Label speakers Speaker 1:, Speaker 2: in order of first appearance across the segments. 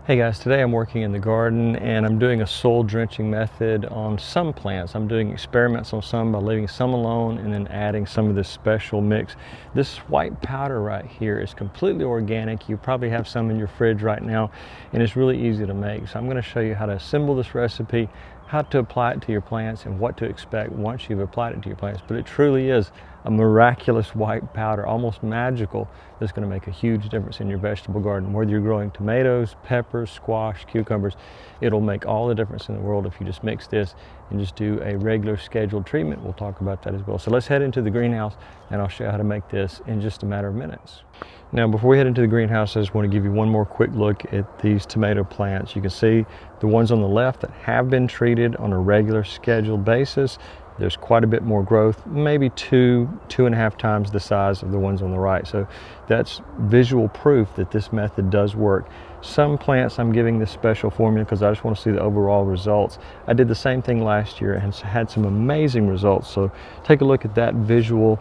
Speaker 1: Hey guys, today I'm working in the garden and I'm doing a soil drenching method on some plants. I'm doing experiments on some by leaving some alone and then adding some of this special mix. This white powder right here is completely organic. You probably have some in your fridge right now and it's really easy to make. So I'm going to show you how to assemble this recipe, how to apply it to your plants, and what to expect once you've applied it to your plants. But it truly is a miraculous white powder, almost magical, that's going to make a huge difference in your vegetable garden. Whether you're growing tomatoes, peppers, squash, cucumbers, it'll make all the difference in the world if you just mix this and just do a regular scheduled treatment. We'll talk about that as well. So let's head into the greenhouse and I'll show you how to make this in just a matter of minutes. Now, before we head into the greenhouse, I just want to give you one more quick look at these tomato plants. You can see the ones on the left that have been treated on a regular scheduled basis. There's quite a bit more growth, maybe two and a half times the size of the ones on the right. So that's visual proof that this method does work. Some plants I'm giving this special formula because I just want to see the overall results. I did the same thing last year and had some amazing results. So take a look at that visual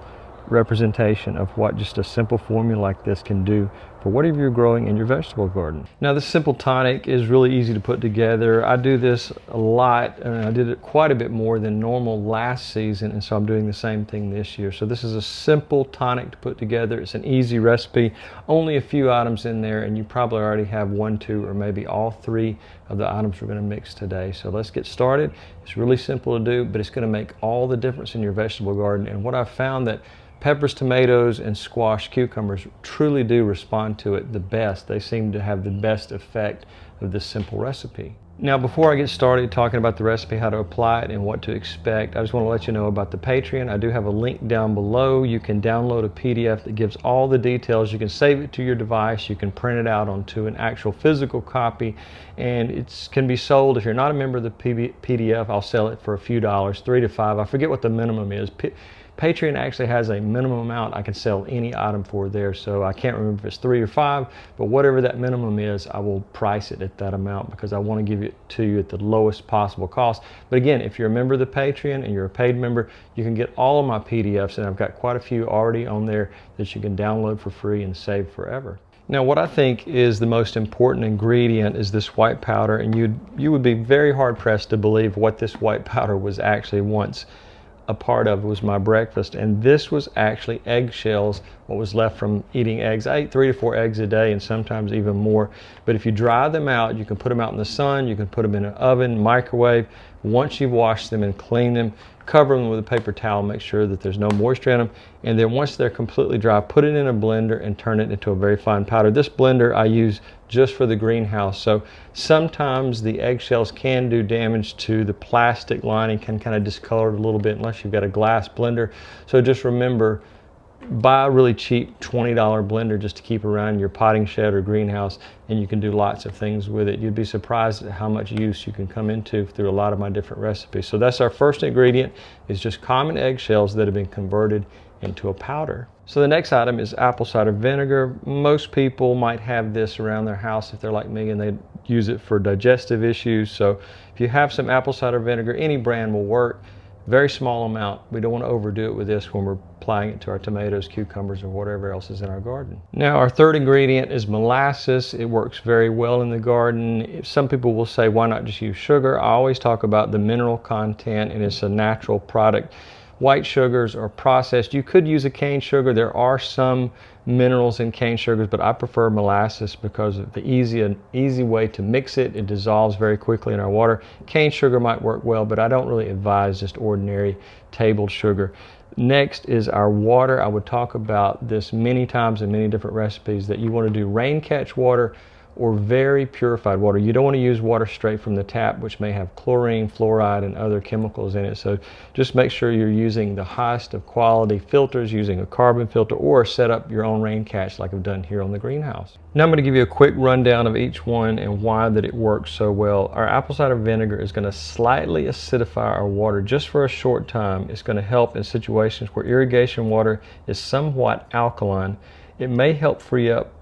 Speaker 1: representation of what just a simple formula like this can do for whatever you're growing in your vegetable garden. Now, this simple tonic is really easy to put together. I do this a lot and I did it quite a bit more than normal last season, and so I'm doing the same thing this year. So this is a simple tonic to put together. It's an easy recipe, only a few items in there, and you probably already have one, two, or maybe all three of the items we're going to mix today. So let's get started. It's really simple to do, but it's going to make all the difference in your vegetable garden. And what I've found that peppers, tomatoes, and squash, cucumbers truly do respond to it the best. They seem to have the best effect of this simple recipe. Now, before I get started talking about the recipe, how to apply it, and what to expect, I just want to let you know about the Patreon. I do have a link down below. You can download a PDF that gives all the details. You can save it to your device. You can print it out onto an actual physical copy, and it can be sold. If you're not a member of the PDF, I'll sell it for a few dollars, $3 to $5. I forget what the minimum is. Patreon actually has a minimum amount I can sell any item for there, so I can't remember if it's 3 or 5, but whatever that minimum is, I will price it at that amount because I want to give it to you at the lowest possible cost. But again, if you're a member of the Patreon and you're a paid member, you can get all of my PDFs, and I've got quite a few already on there that you can download for free and save forever. Now, what I think is the most important ingredient is this white powder, and you would be very hard pressed to believe what this white powder was actually once a part of was my breakfast, and this was actually eggshells, what was left from eating eggs. I ate 3 to 4 eggs a day and sometimes even more, but if you dry them out, you can put them out in the sun, you can put them in an oven, microwave. Once you've washed them and cleaned them, cover them with a paper towel, make sure that there's no moisture in them, and then once they're completely dry, put it in a blender and turn it into a very fine powder. This blender I use just for the greenhouse, so sometimes the eggshells can do damage to the plastic lining, can kind of discolor it a little bit unless you've got a glass blender. So just remember, buy a really cheap $20 blender just to keep around your potting shed or greenhouse, and you can do lots of things with it. You'd be surprised at how much use you can come into through a lot of my different recipes. So that's our first ingredient, is just common eggshells that have been converted into a powder. So the next item is apple cider vinegar. Most people might have this around their house if they're like me and they use it for digestive issues. So if you have some apple cider vinegar, any brand will work. Very small amount. We don't want to overdo it with this when we're applying it to our tomatoes, cucumbers, or whatever else is in our garden. Now, our third ingredient is molasses. It works very well in the garden. Some people will say, why not just use sugar? I always talk about the mineral content, and it's a natural product. White sugars are processed. You could use a cane sugar. There are some minerals in cane sugars, but I prefer molasses because of the easy way to mix it. It dissolves very quickly in our water. Cane sugar might work well, but I don't really advise just ordinary table sugar. Next is our water. I would talk about this many times in many different recipes, that you want to do rain catch water or very purified water. You don't want to use water straight from the tap, which may have chlorine, fluoride, and other chemicals in it. So just make sure you're using the highest of quality filters, using a carbon filter, or set up your own rain catch like I've done here on the greenhouse. Now I'm going to give you a quick rundown of each one and why that it works so well. Our apple cider vinegar is going to slightly acidify our water just for a short time. It's going to help in situations where irrigation water is somewhat alkaline. It may help free up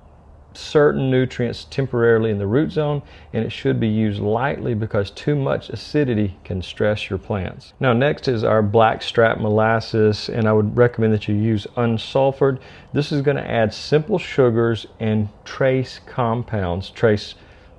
Speaker 1: certain nutrients temporarily in the root zone, and it should be used lightly because too much acidity can stress your plants. Now, next is our blackstrap molasses, and I would recommend that you use unsulfured. This is going to add simple sugars and trace compounds, trace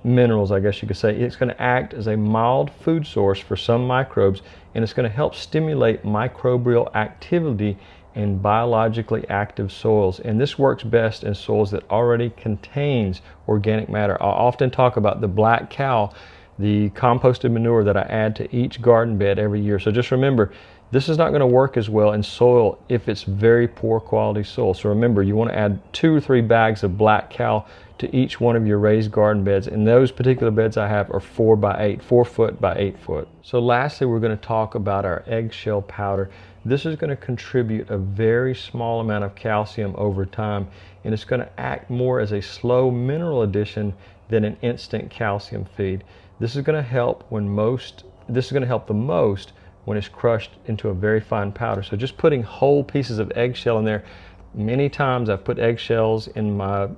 Speaker 1: minerals, I guess you could say. It's going to act as a mild food source for some microbes, and it's going to help stimulate microbial activity in biologically active soils. And this works best in soils that already contains organic matter. I'll often talk about the black cow, the composted manure that I add to each garden bed every year. So just remember, this is not going to work as well in soil if it's very poor quality soil. So remember, you want to add 2 or 3 bags of black cow to each one of your raised garden beds. And those particular beds I have are 4 by 8, 4 foot by 8 foot. So lastly, we're going to talk about our eggshell powder. This is going to contribute a very small amount of calcium over time, and it's going to act more as a slow mineral addition than an instant calcium feed. This is going to help the most when it's crushed into a very fine powder. So just putting whole pieces of eggshell in there. Many times I've put eggshells in my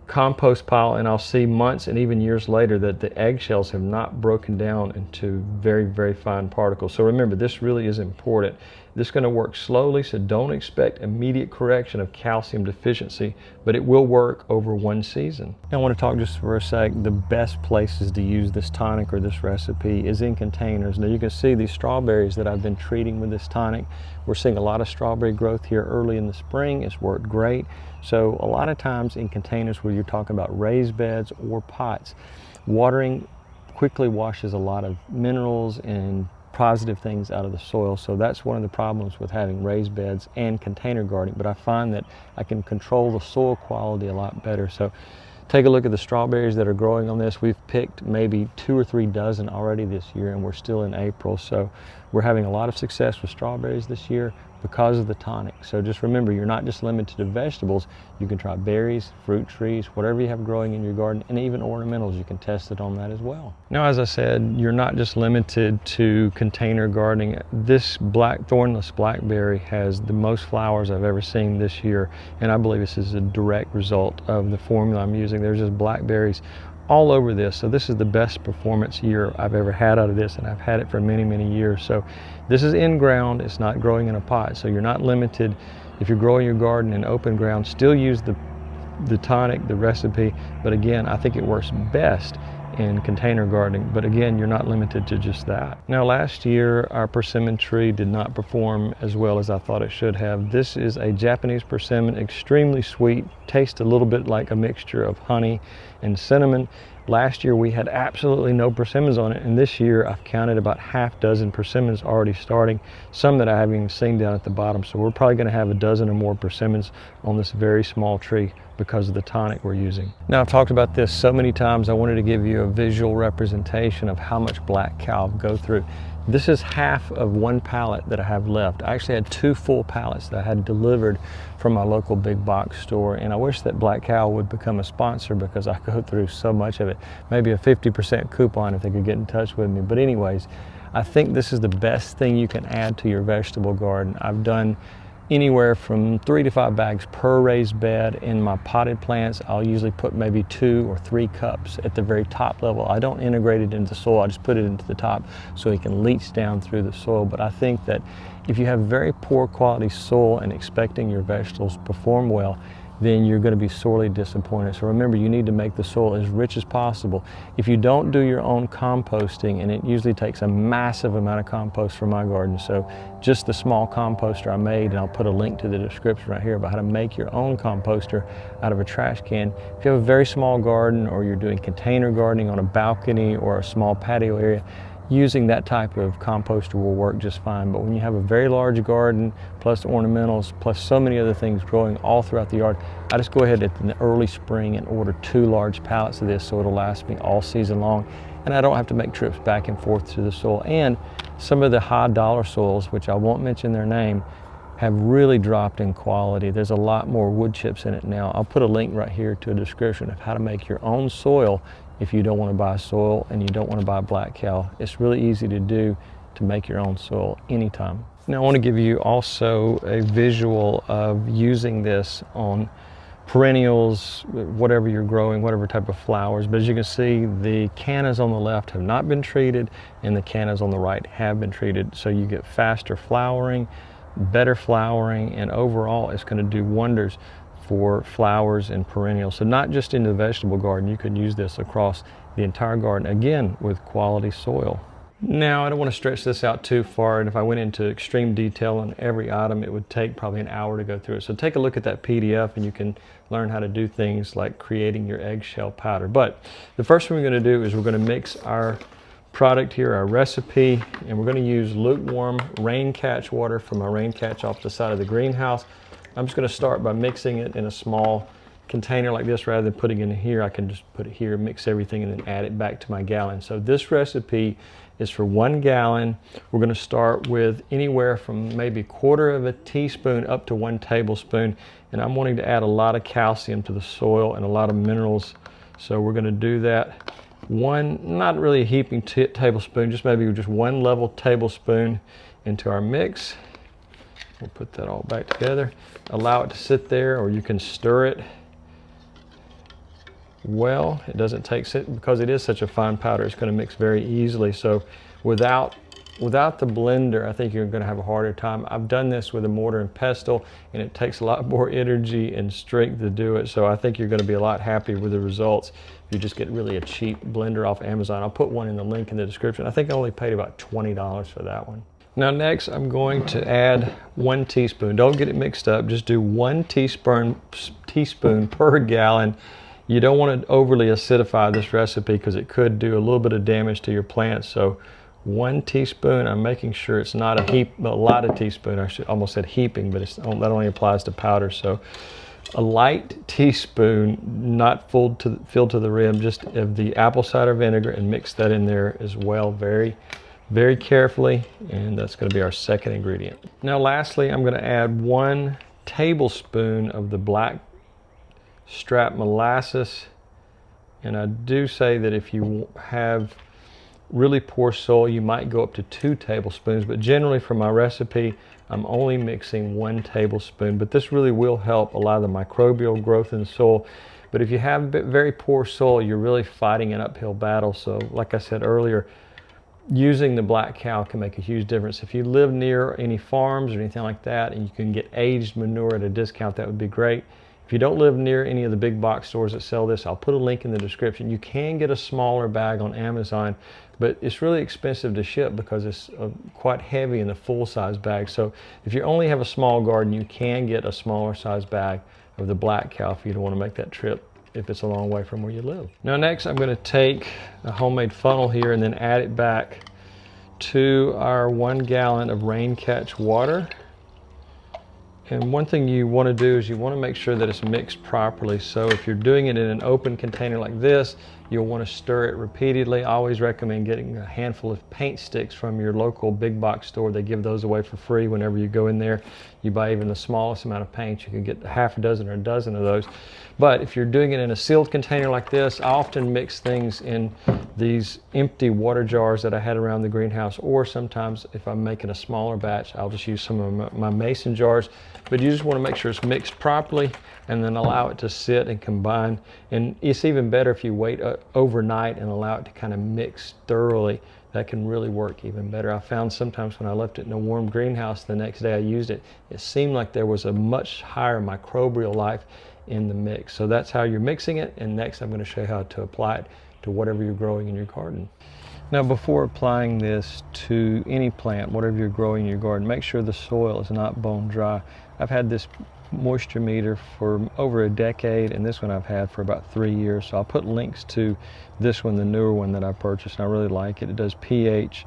Speaker 1: compost pile, and I'll see months and even years later that the eggshells have not broken down into very, very fine particles. So remember, this really is important. This is going to work slowly, so don't expect immediate correction of calcium deficiency, but it will work over one season. Now I want to talk just for a sec, the best places to use this tonic or this recipe is in containers. Now you can see these strawberries that I've been treating with this tonic. We're seeing a lot of strawberry growth here early in the spring. It's worked great. So a lot of times in containers where you're talking about raised beds or pots, watering quickly washes a lot of minerals and positive things out of the soil. So that's one of the problems with having raised beds and container gardening, but I find that I can control the soil quality a lot better. So take a look at the strawberries that are growing on this. We've picked maybe 2 or 3 dozen already this year, and we're still in April. So we're having a lot of success with strawberries this year because of the tonic. So just remember, you're not just limited to vegetables. You can try berries, fruit trees, whatever you have growing in your garden, and even ornamentals. You can test it on that as well. Now, as I said, you're not just limited to container gardening. This thornless blackberry has the most flowers I've ever seen this year, and I believe this is a direct result of the formula I'm using. There's just blackberries all over this. So this is the best performance year I've ever had out of this, and I've had it for many, many years. So this is in ground, it's not growing in a pot. So you're not limited. If you're growing your garden in open ground, still use the tonic, the recipe. But again, I think it works best in container gardening. But again, you're not limited to just that. Now last year, our persimmon tree did not perform as well as I thought it should have. This is a Japanese persimmon, extremely sweet, tastes a little bit like a mixture of honey and cinnamon. Last year we had absolutely no persimmons on it, and this year I've counted about half dozen persimmons already starting, some that I haven't even seen down at the bottom. So we're probably going to have a dozen or more persimmons on this very small tree because of the tonic we're using. Now, I've talked about this so many times, I wanted to give you a visual representation of how much black cow go through. This is half of one pallet that I have left. I actually had 2 full pallets that I had delivered from my local big box store, and I wish that Black Cow would become a sponsor because I go through so much of it. Maybe a 50% coupon if they could get in touch with me. But anyways, I think this is the best thing you can add to your vegetable garden. I've done anywhere from 3 to 5 bags per raised bed. In my potted plants, I'll usually put maybe 2 or 3 cups at the very top level. I don't integrate it into the soil, I just put it into the top so it can leach down through the soil. But I think that if you have very poor quality soil and expecting your vegetables to perform well, then you're going to be sorely disappointed. So remember, you need to make the soil as rich as possible. If you don't do your own composting, and it usually takes a massive amount of compost for my garden, so just the small composter I made, and I'll put a link to the description right here about how to make your own composter out of a trash can. If you have a very small garden, or you're doing container gardening on a balcony or a small patio area, using that type of composter will work just fine. But when you have a very large garden, plus ornamentals, plus so many other things growing all throughout the yard, I just go ahead in the early spring and order 2 large pallets of this so it'll last me all season long. And I don't have to make trips back and forth to the soil. And some of the high dollar soils, which I won't mention their name, have really dropped in quality. There's a lot more wood chips in it now. I'll put a link right here to a description of how to make your own soil if you don't want to buy soil and you don't want to buy Black Cow. It's really easy to do to make your own soil anytime. Now I want to give you also a visual of using this on perennials, whatever you're growing, whatever type of flowers. But as you can see, the cannas on the left have not been treated and the cannas on the right have been treated. So you get faster flowering, better flowering, and overall it's going to do wonders for flowers and perennials. So not just in the vegetable garden, you can use this across the entire garden, again with quality soil. Now, I don't want to stretch this out too far, and if I went into extreme detail on every item, it would take probably an hour to go through it. So take a look at that PDF and you can learn how to do things like creating your eggshell powder. But the first thing we're going to do is we're going to mix our product here, our recipe, and we're going to use lukewarm rain catch water from our rain catch off the side of the greenhouse. I'm just going to start by mixing it in a small container like this. Rather than putting it in here, I can just put it here, mix everything, and then add it back to my gallon. So this recipe is for 1 gallon. We're going to start with anywhere from maybe 1/4 of a teaspoon up to 1 tablespoon. And I'm wanting to add a lot of calcium to the soil and a lot of minerals. So we're going to do that. Not really a heaping tablespoon, just maybe just 1 level tablespoon into our mix. We'll put that all back together. Allow it to sit there, or you can stir it. Well, it doesn't take, because it is such a fine powder, it's going to mix very easily. So without the blender, I think you're going to have a harder time. I've done this with a mortar and pestle, and it takes a lot more energy and strength to do it. So I think you're going to be a lot happier with the results if you just get really a cheap blender off Amazon. I'll put one in the link in the description. I think I only paid about $20 for that one. Now next, I'm going to add 1 teaspoon. Don't get it mixed up. Just do 1 teaspoon per gallon. You don't want to overly acidify this recipe because it could do a little bit of damage to your plants. So 1 teaspoon, I'm making sure it's not a lot of teaspoon. I should almost said heaping, but that only applies to powder. So a light teaspoon, not filled to the rim, just of the apple cider vinegar, and mix that in there as well very, very carefully. And that's going to be our second ingredient. Now lastly, I'm going to add 1 tablespoon of the black strap molasses. And I do say that if you have really poor soil, you might go up to 2 tablespoons, but generally for my recipe, I'm only mixing 1 tablespoon. But this really will help a lot of the microbial growth in the soil. But if you have very poor soil, you're really fighting an uphill battle. So like I said earlier, using the black cow can make a huge difference. If you live near any farms or anything like that, and you can get aged manure at a discount, that would be great. If you don't live near any of the big box stores that sell this, I'll put a link in the description. You can get a smaller bag on Amazon, but it's really expensive to ship because it's quite heavy in the full-size bag. So if you only have a small garden, you can get a smaller size bag of the black cow if you don't want to make that trip if it's a long way from where you live. Now next, I'm going to take a homemade funnel here and then add it back to our 1 gallon of rain catch water. And one thing you want to do is you want to make sure that it's mixed properly. So if you're doing it in an open container like this, you'll want to stir it repeatedly. I always recommend getting a handful of paint sticks from your local big box store. They give those away for free whenever you go in there. You buy even the smallest amount of paint, you can get half a dozen or a dozen of those. But if you're doing it in a sealed container like this, I often mix things in these empty water jars that I had around the greenhouse, or sometimes if I'm making a smaller batch, I'll just use some of my mason jars. But you just want to make sure it's mixed properly and then allow it to sit and combine. And it's even better if you wait overnight and allow it to kind of mix thoroughly. That can really work even better. I found sometimes when I left it in a warm greenhouse, the next day I used it, it seemed like there was a much higher microbial life in the mix. So that's how you're mixing it. And next I'm going to show you how to apply it to whatever you're growing in your garden. Now before applying this to any plant, whatever you're growing in your garden, make sure the soil is not bone dry. I've had this moisture meter for over a decade, and this one I've had for about 3 years. So I'll put links to this one, the newer one that I purchased, and I really like it. It does pH,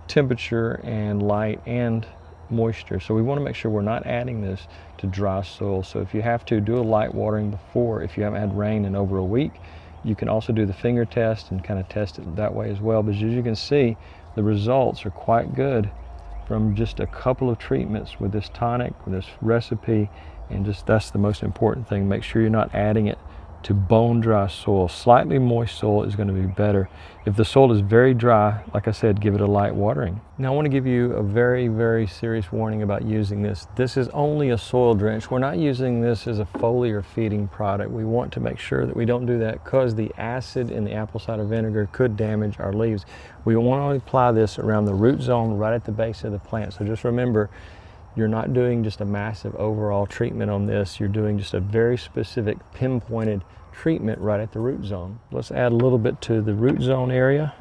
Speaker 1: temperature, and light, and moisture. So we want to make sure we're not adding this to dry soil. So if you have to, do a light watering before. If you haven't had rain in over a week, you can also do the finger test and kind of test it that way as well. But as you can see, the results are quite good from just a couple of treatments with this tonic, with this recipe. And just that's the most important thing. Make sure you're not adding it to bone dry soil. Slightly moist soil is going to be better. If the soil is very dry, like I said, give it a light watering. Now I want to give you a very, very serious warning about using this. This is only a soil drench. We're not using this as a foliar feeding product. We want to make sure that we don't do that because the acid in the apple cider vinegar could damage our leaves. We want to apply this around the root zone right at the base of the plant. So just remember, you're not doing just a massive overall treatment on this. You're doing just a very specific pinpointed treatment right at the root zone. Let's add a little bit to the root zone area.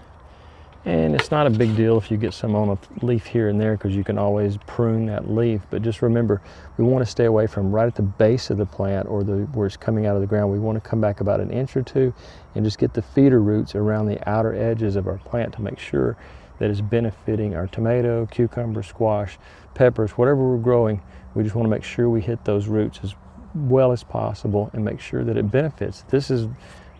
Speaker 1: And it's not a big deal if you get some on a leaf here and there, because you can always prune that leaf. But just remember, we want to stay away from right at the base of the plant or where it's coming out of the ground. We want to come back about an inch or two and just get the feeder roots around the outer edges of our plant to make sure that it's benefiting our tomato, cucumber, squash, peppers, whatever we're growing. We just want to make sure we hit those roots as well as possible and make sure that it benefits. This is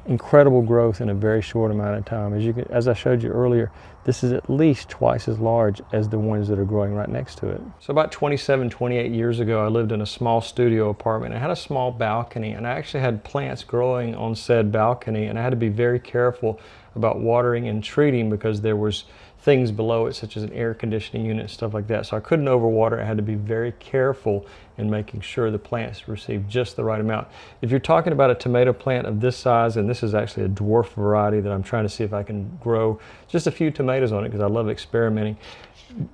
Speaker 1: incredible growth in a very short amount of time. As I showed you earlier, this is at least twice as large as the ones that are growing right next to it. So about 27, 28 years ago, I lived in a small studio apartment. I had a small balcony, and I actually had plants growing on said balcony, and I had to be very careful about watering and treating because there was things below it, such as an air conditioning unit and stuff like that. So I couldn't overwater. I had to be very careful in making sure the plants received just the right amount. If you're talking about a tomato plant of this size, and this is actually a dwarf variety that I'm trying to see if I can grow just a few tomatoes on it because I love experimenting.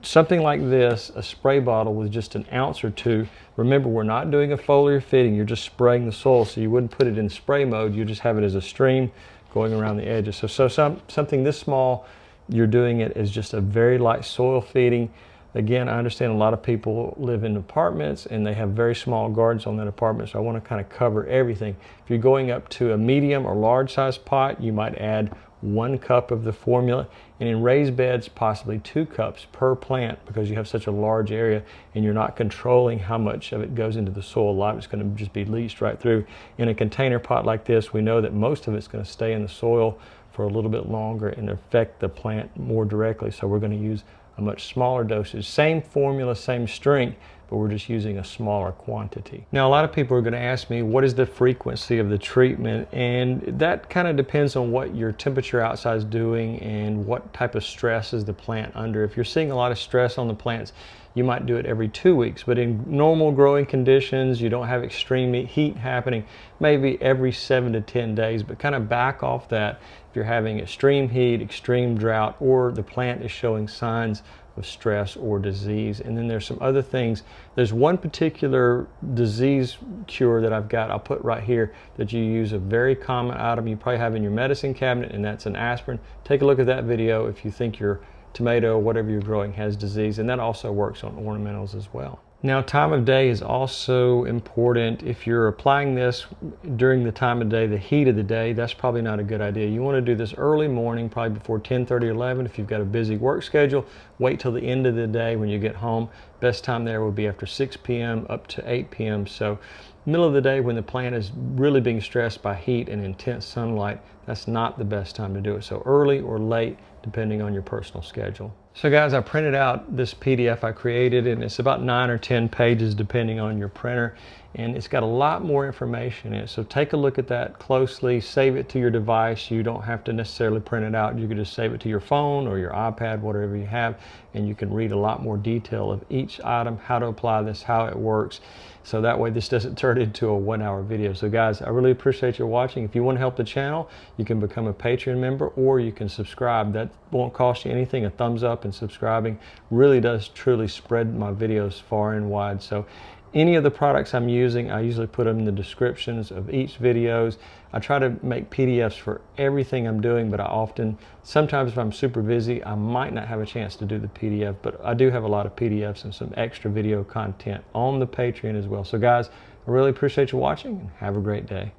Speaker 1: Something like this, a spray bottle with just an ounce or two. Remember, we're not doing a foliar feeding. You're just spraying the soil, so you wouldn't put it in spray mode. You just have it as a stream going around the edges. So something this small, you're doing it as just a very light soil feeding. Again, I understand a lot of people live in apartments and they have very small gardens on that apartment, so I want to kind of cover everything. If you're going up to a medium or large size pot, you might add 1 cup of the formula, and in raised beds, possibly 2 cups per plant, because you have such a large area and you're not controlling how much of it goes into the soil. A lot of it's going to just be leached right through. In a container pot like this, we know that most of it's going to stay in the soil for a little bit longer and affect the plant more directly, so we're going to use a much smaller dosage. Same formula, same strength, but we're just using a smaller quantity. Now, a lot of people are going to ask me, what is the frequency of the treatment? And that kind of depends on what your temperature outside is doing and what type of stress is the plant under. If you're seeing a lot of stress on the plants, you might do it every 2 weeks, but in normal growing conditions, you don't have extreme heat happening, maybe every 7 to 10 days, but kind of back off that if you're having extreme heat, extreme drought, or the plant is showing signs of stress or disease. And then there's some other things. There's one particular disease cure that I've got, I'll put right here, that you use, a very common item you probably have in your medicine cabinet, and that's an aspirin. Take a look at that video if you think your tomato or whatever you're growing has disease, and that also works on ornamentals as well. Now, time of day is also important. If you're applying this during the time of day, the heat of the day, that's probably not a good idea. You want to do this early morning, probably before 10:30 or 11. If you've got a busy work schedule, wait till the end of the day when you get home. Best time there would be after 6 p.m. up to 8 p.m. So middle of the day when the plant is really being stressed by heat and intense sunlight, that's not the best time to do it. So early or late, depending on your personal schedule. So guys, I printed out this PDF I created, and it's about 9 or 10 pages depending on your printer, and it's got a lot more information in it. So take a look at that closely, save it to your device. You don't have to necessarily print it out. You can just save it to your phone or your iPad, whatever you have, and you can read a lot more detail of each item, how to apply this, how it works. So that way this doesn't turn into a 1-hour video. So guys, I really appreciate you watching. If you want to help the channel, you can become a Patreon member or you can subscribe. That won't cost you anything. A thumbs up and subscribing really does truly spread my videos far and wide. So any of the products I'm using, I usually put them in the descriptions of each videos. I try to make PDFs for everything I'm doing, but sometimes if I'm super busy, I might not have a chance to do the PDF, but I do have a lot of PDFs and some extra video content on the Patreon as well. So guys, I really appreciate you watching, and have a great day.